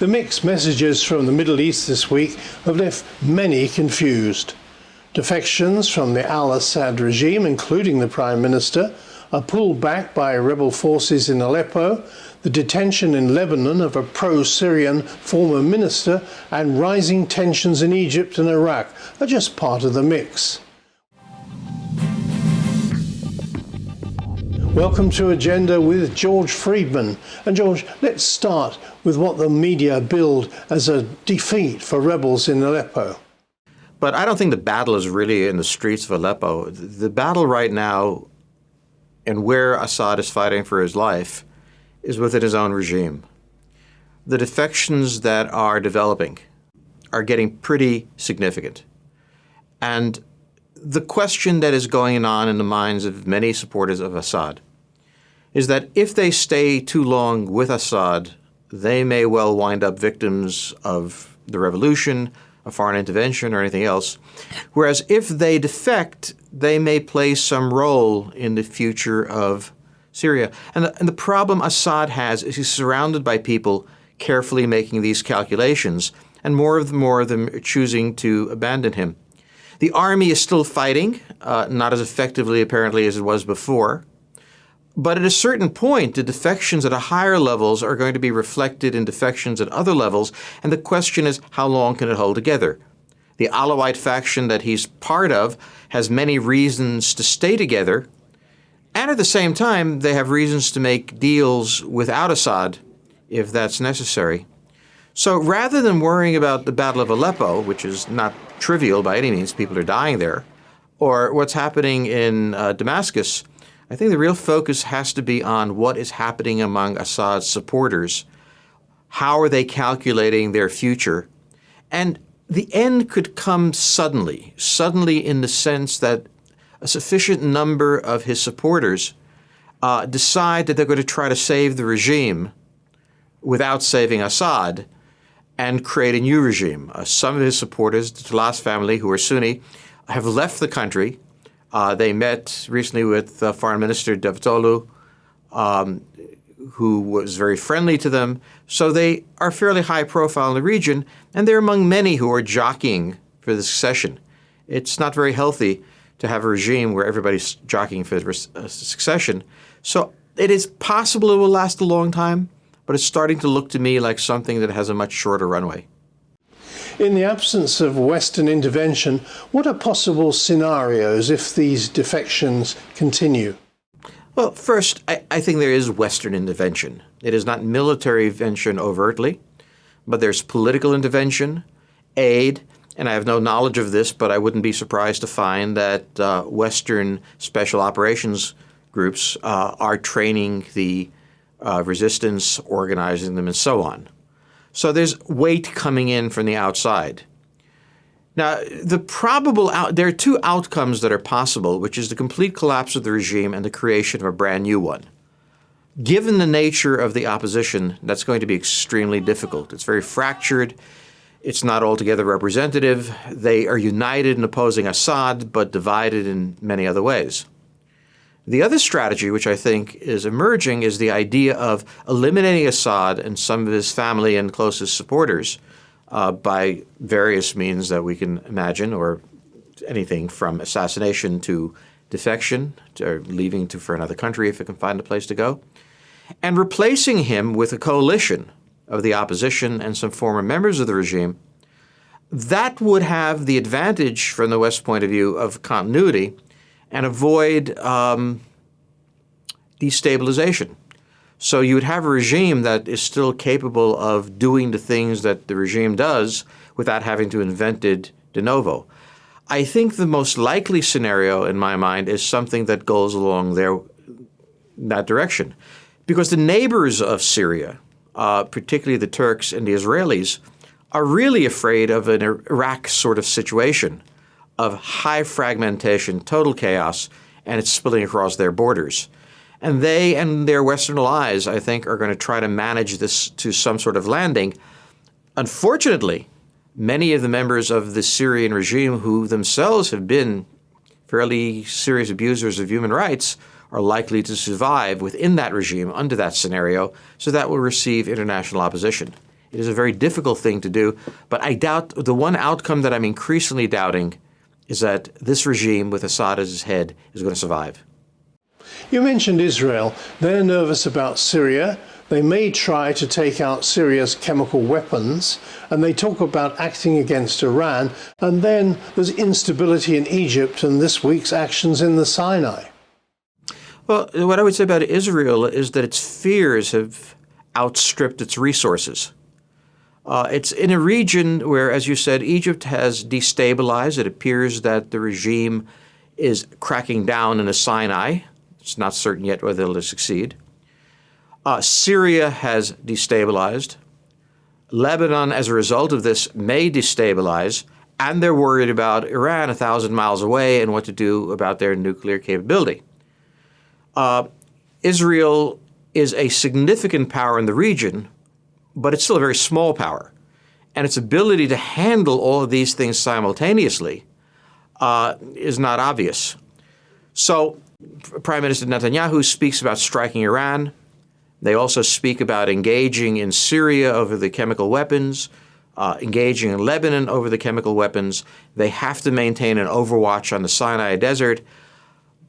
The mixed messages from the Middle East this week have left many confused. Defections from the al-Assad regime, including the Prime Minister, are pulled back by rebel forces in Aleppo, the detention in Lebanon of a pro-Syrian former minister, and rising tensions in Egypt and Iraq are just part of the mix. Welcome to Agenda with George Friedman. And George, let's start with what the media billed as a defeat for rebels in Aleppo. But I don't think the battle is really in the streets of Aleppo. The battle right now, and where Assad is fighting for his life, is within his own regime. The defections that are developing are getting pretty significant. And the question that is going on in the minds of many supporters of Assad is that if they stay too long with Assad, they may well wind up victims of the revolution, a foreign intervention, or anything else. Whereas if they defect, they may play some role in the future of Syria. And the problem Assad has is he's surrounded by people carefully making these calculations, and more of them are choosing to abandon him. The army is still fighting, not as effectively apparently as it was before. But at a certain point, the defections at higher levels are going to be reflected in defections at other levels, and the question is, how long can it hold together? The Alawite faction that he's part of has many reasons to stay together, and at the same time, they have reasons to make deals without Assad if that's necessary. So rather than worrying about the Battle of Aleppo, which is not trivial by any means, people are dying there, or what's happening in Damascus, I think the real focus has to be on what is happening among Assad's supporters. How are they calculating their future? And the end could come suddenly in the sense that a sufficient number of his supporters decide that they're going to try to save the regime without saving Assad and create a new regime. Some of his supporters, the Talas family, who are Sunni, have left the country. They met recently with Foreign Minister Davutoglu, who was very friendly to them. So they are fairly high profile in the region, and they're among many who are jockeying for the succession. It's not very healthy to have a regime where everybody's jockeying for the succession. So it is possible it will last a long time, but it's starting to look to me like something that has a much shorter runway. In the absence of Western intervention, what are possible scenarios if these defections continue? Well, first, I think there is Western intervention. It is not military intervention overtly, but there's political intervention, aid, and I have no knowledge of this, but I wouldn't be surprised to find that Western special operations groups are training the resistance, organizing them, and so on. So there's weight coming in from the outside. Now, there are two outcomes that are possible, which is the complete collapse of the regime and the creation of a brand new one. Given the nature of the opposition, that's going to be extremely difficult. It's very fractured. It's not altogether representative. They are united in opposing Assad, but divided in many other ways. The other strategy, which I think is emerging, is the idea of eliminating Assad and some of his family and closest supporters by various means that we can imagine, or anything from assassination to defection, or leaving for another country if it can find a place to go, and replacing him with a coalition of the opposition and some former members of the regime. That would have the advantage, from the West point of view, of continuity and avoid destabilization. So you would have a regime that is still capable of doing the things that the regime does without having to invent it de novo. I think the most likely scenario in my mind is something that goes along that direction. Because the neighbors of Syria, particularly the Turks and the Israelis, are really afraid of an Iraq sort of situation of high fragmentation, total chaos, and it's spilling across their borders. And they and their Western allies, I think, are going to try to manage this to some sort of landing. Unfortunately, many of the members of the Syrian regime, who themselves have been fairly serious abusers of human rights, are likely to survive within that regime under that scenario, so that will receive international opposition. It is a very difficult thing to do, but I doubt the one outcome that I'm increasingly doubting is that this regime with Assad as its head is going to survive. You mentioned Israel. They're nervous about Syria. They may try to take out Syria's chemical weapons, and they talk about acting against Iran. And then there's instability in Egypt and this week's actions in the Sinai. Well, what I would say about Israel is that its fears have outstripped its resources. It's in a region where, as you said, Egypt has destabilized. It appears that the regime is cracking down in the Sinai. It's not certain yet whether it'll succeed. Syria has destabilized. Lebanon, as a result of this, may destabilize, and they're worried about Iran 1,000 miles away and what to do about their nuclear capability. Israel is a significant power in the region, but it's still a very small power. And its ability to handle all of these things simultaneously is not obvious. So Prime Minister Netanyahu speaks about striking Iran. They also speak about engaging in Syria over the chemical weapons, engaging in Lebanon over the chemical weapons. They have to maintain an overwatch on the Sinai Desert.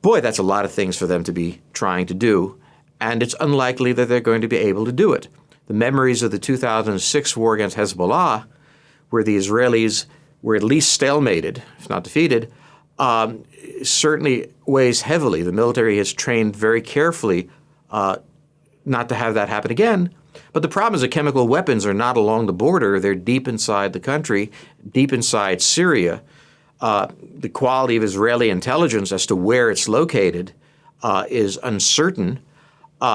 Boy, that's a lot of things for them to be trying to do, and it's unlikely that they're going to be able to do it. The memories of the 2006 war against Hezbollah, where the Israelis were at least stalemated, if not defeated, certainly weighs heavily. The military has trained very carefully not to have that happen again. But the problem is that chemical weapons are not along the border. They're deep inside the country, deep inside Syria. The quality of Israeli intelligence as to where it's located is uncertain.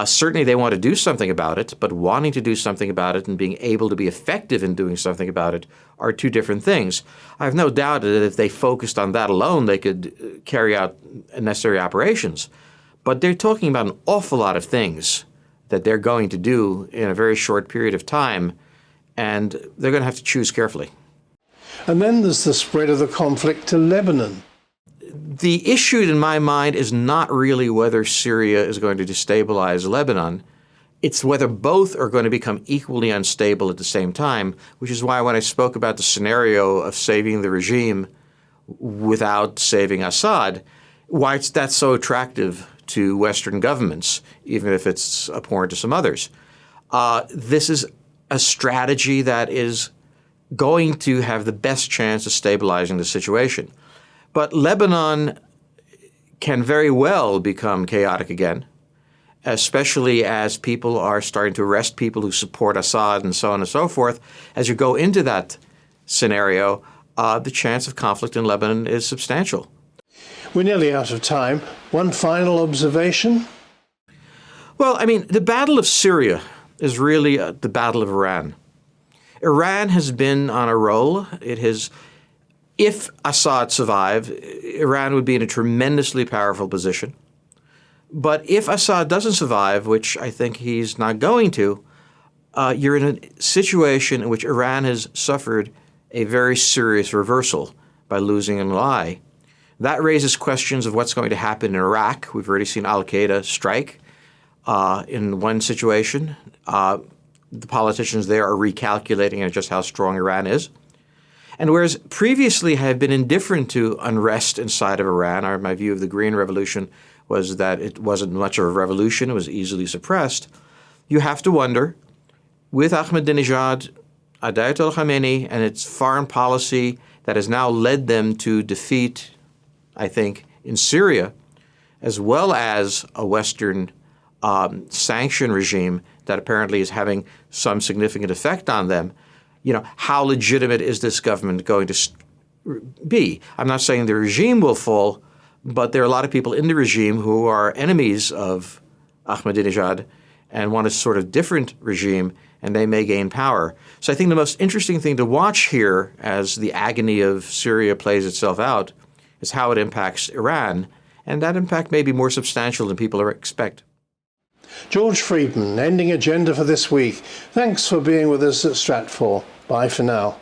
Certainly they want to do something about it, but wanting to do something about it and being able to be effective in doing something about it are two different things. I have no doubt that if they focused on that alone, they could carry out necessary operations. But they're talking about an awful lot of things that they're going to do in a very short period of time, and they're going to have to choose carefully. And then there's the spread of the conflict to Lebanon. The issue in my mind is not really whether Syria is going to destabilize Lebanon. It's whether both are going to become equally unstable at the same time, which is why when I spoke about the scenario of saving the regime without saving Assad, why that's so attractive to Western governments, even if it's abhorrent to some others. This is a strategy that is going to have the best chance of stabilizing the situation. But Lebanon can very well become chaotic again, especially as people are starting to arrest people who support Assad and so on and so forth. As you go into that scenario, the chance of conflict in Lebanon is substantial. We're nearly out of time. One final observation? Well, I mean, the Battle of Syria is really the Battle of Iran. Iran has been on a roll. It has, if Assad survived, Iran would be in a tremendously powerful position. But if Assad doesn't survive, which I think he's not going to, you're in a situation in which Iran has suffered a very serious reversal by losing an ally. That raises questions of what's going to happen in Iraq. We've already seen al-Qaeda strike in one situation. The politicians there are recalculating on just how strong Iran is. And whereas previously I have been indifferent to unrest inside of Iran, my view of the Green Revolution was that it wasn't much of a revolution, it was easily suppressed, you have to wonder, with Ahmadinejad, Ayatollah Khamenei, and its foreign policy that has now led them to defeat, I think, in Syria, as well as a Western sanction regime that apparently is having some significant effect on them, how legitimate is this government going to be? I'm not saying the regime will fall, but there are a lot of people in the regime who are enemies of Ahmadinejad and want a sort of different regime, and they may gain power. So I think the most interesting thing to watch here as the agony of Syria plays itself out is how it impacts Iran, and that impact may be more substantial than people expect. George Friedman, ending agenda for this week. Thanks for being with us at Stratfor. Bye for now.